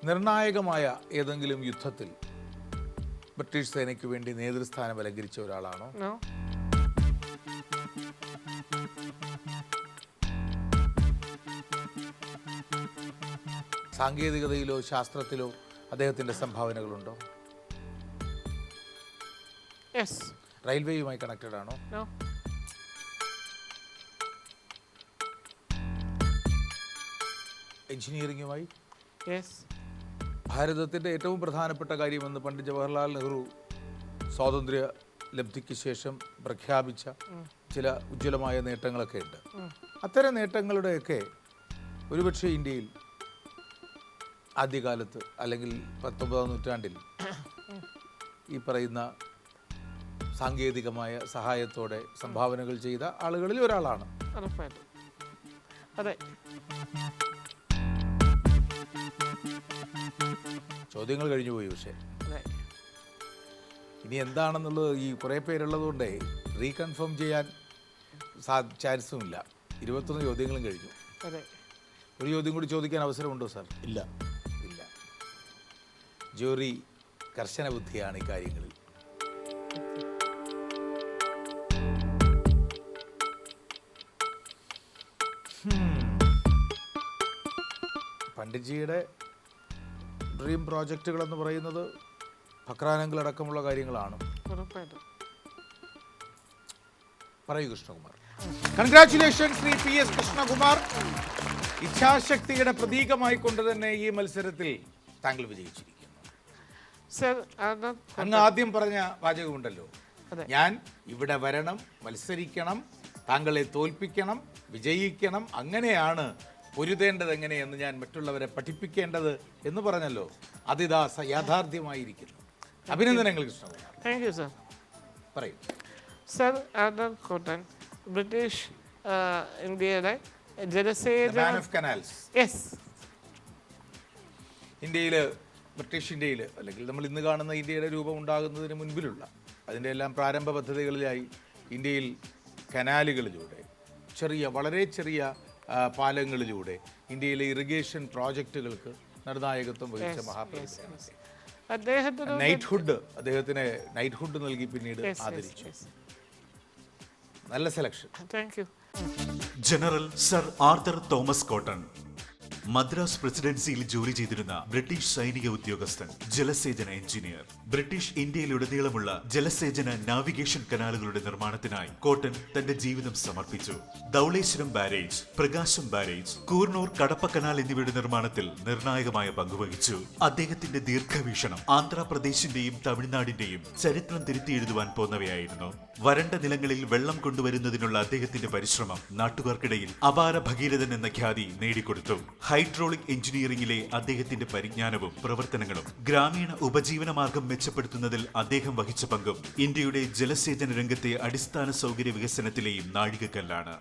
നിർണായകമായ ഏതെങ്കിലും യുദ്ധത്തിൽ ബ്രിട്ടീഷ് സേനയ്ക്ക് വേണ്ടി നേതൃസ്ഥാനം അലങ്കരിച്ച ഒരാളാണോ? സാങ്കേതികതയിലോ ശാസ്ത്രത്തിലോ അദ്ദേഹത്തിന്റെ സംഭാവനകളുണ്ടോ? റെയിൽവേയുമായി കണക്റ്റഡ് ആണോ? എഞ്ചിനീയറിംഗുമായി? ഭാരതത്തിൻ്റെ ഏറ്റവും പ്രധാനപ്പെട്ട കാര്യമെന്ന് പണ്ഡിറ്റ് ജവഹർലാൽ നെഹ്റു സ്വാതന്ത്ര്യ ലബ്ധിക്ക് ശേഷം പ്രഖ്യാപിച്ച ചില ഉജ്ജ്വലമായ നേട്ടങ്ങളൊക്കെ ഉണ്ട്. അത്തരം നേട്ടങ്ങളുടെയൊക്കെ ഒരുപക്ഷെ ഇന്ത്യയിൽ ആദ്യകാലത്ത് അല്ലെങ്കിൽ 19ാം നൂറ്റാണ്ടിൽ ഈ പറയുന്ന സാങ്കേതികമായ സഹായത്തോടെ സംഭാവനകൾ ചെയ്ത ആളുകളിൽ ഒരാളാണ്. അതെ. ചോദ്യങ്ങൾ കഴിഞ്ഞു പോയി. പക്ഷേ ഇനി എന്താണെന്നുള്ളത് ഈ കുറേ പേരുള്ളതുകൊണ്ടേ റീകൺഫേം ചെയ്യാൻ ചാൻസും ഇല്ല. 21 ചോദ്യങ്ങളും കഴിഞ്ഞു. ഒരു ചോദ്യം കൂടി ചോദിക്കാൻ അവസരമുണ്ടോ സാർ? ഇല്ല. ജൂറി കർശന ബുദ്ധിയാണ് ഈ കാര്യങ്ങളിൽ. പണ്ഡിറ്റ്ജിയുടെ ഡ്രീം പ്രോജക്റ്റുകൾ എന്ന് പറയുന്നത് ഫക്രാനങ്ങൾ അടക്കമുള്ള കാര്യങ്ങളാണ്. പറയൂ കൃഷ്ണകുമാർ. Congratulation Shri PS Krishnakumar. ഇച്ഛാശക്തിയുടെ പ്രതീകമായി കൊണ്ട് തന്നെ ഈ മത്സരത്തിൽ താങ്കൾ വിജയിച്ചിരിക്കുന്നു. അങ്ങ് ആദ്യം പറഞ്ഞ വാചകമുണ്ടല്ലോ, ഞാൻ ഇവിടെ വരണം, മത്സരിക്കണം, താങ്കളെ തോൽപ്പിക്കണം, വിജയിക്കണം, അങ്ങനെയാണ് പൊരുതേണ്ടത് എങ്ങനെയെന്ന് ഞാൻ മറ്റുള്ളവരെ പഠിപ്പിക്കേണ്ടത് എന്ന് പറഞ്ഞല്ലോ. അതിതാ യാഥാർത്ഥ്യമായിരിക്കുന്നു. അഭിനന്ദനങ്ങൾ കൃഷ്ണകുമാർ. Thank you sir. പറയൂ സർ. ആർതർ കോട്ടൺ ബ്രിട്ടീഷ് ഇന്ത്യയുടെ ജലസേചന ബ്രിട്ടീഷ് ഇന്ത്യയിൽ അല്ലെങ്കിൽ നമ്മൾ ഇന്ന് കാണുന്ന ഇന്ത്യയുടെ രൂപം ഉണ്ടാകുന്നതിന് മുൻപിലുള്ള അതിൻ്റെ എല്ലാം പ്രാരംഭ പദ്ധതികളിലായി ഇന്ത്യയിൽ കനാലുകളിലൂടെ വളരെ ചെറിയ പാലങ്ങളിലൂടെ ഇന്ത്യയിലെ ഇറിഗേഷൻ പ്രോജക്റ്റുകൾക്ക് നിർണായകത്വം വഹിച്ച മഹാപ്രതിഭയാണ് അദ്ദേഹത്തിന് നൈറ്റ്ഹുഡ് നൽകി പിന്നീട് ആദരിച്ചു. നല്ല selection. Thank you. General sir Arthur Thomas Cotton Madras പ്രസിഡൻസിയിൽ ജോലി ചെയ്തിരുന്ന ബ്രിട്ടീഷ് സൈനിക ഉദ്യോഗസ്ഥൻ, ജലസേചന എഞ്ചിനീയർ. ബ്രിട്ടീഷ് ഇന്ത്യയിലുടനീളമുള്ള ജലസേചന നാവിഗേഷൻ കനാലുകളുടെ നിർമ്മാണത്തിനായി കോട്ടൺ തന്റെ ജീവിതം സമർപ്പിച്ചു. ധൗളേശ്വരം ബാരേജ്, പ്രകാശം ബാരേജ്, കൂർണൂർ കടപ്പ കനാൽ എന്നിവയുടെ നിർമ്മാണത്തിൽ നിർണായകമായ പങ്കുവഹിച്ചു. അദ്ദേഹത്തിന്റെ ദീർഘവീക്ഷണം ആന്ധ്രാപ്രദേശിന്റെയും തമിഴ്നാടിന്റെയും ചരിത്രം തിരുത്തിയെഴുതുവാൻ പോന്നവയായിരുന്നു. വരണ്ട നിലങ്ങളിൽ വെള്ളം കൊണ്ടുവരുന്നതിനുള്ള അദ്ദേഹത്തിന്റെ പരിശ്രമം നാട്ടുകാർക്കിടയിൽ അപാര ഭഗീരഥൻ എന്ന ഖ്യാതി നേടിക്കൊടുത്തു. ഹൈഡ്രോളിക് എഞ്ചിനീയറിംഗിലെ അദ്ദേഹത്തിന്റെ പരിജ്ഞാനവും പ്രവർത്തനങ്ങളും ഗ്രാമീണ ഉപജീവന മാർഗം മെച്ചപ്പെടുത്തുന്നതിൽ അദ്ദേഹം വഹിച്ച പങ്കും ഇന്ത്യയുടെ ജലസേചന രംഗത്തെ അടിസ്ഥാന സൗകര്യ വികസനത്തിലെയും നാഴികക്കല്ലാണ്.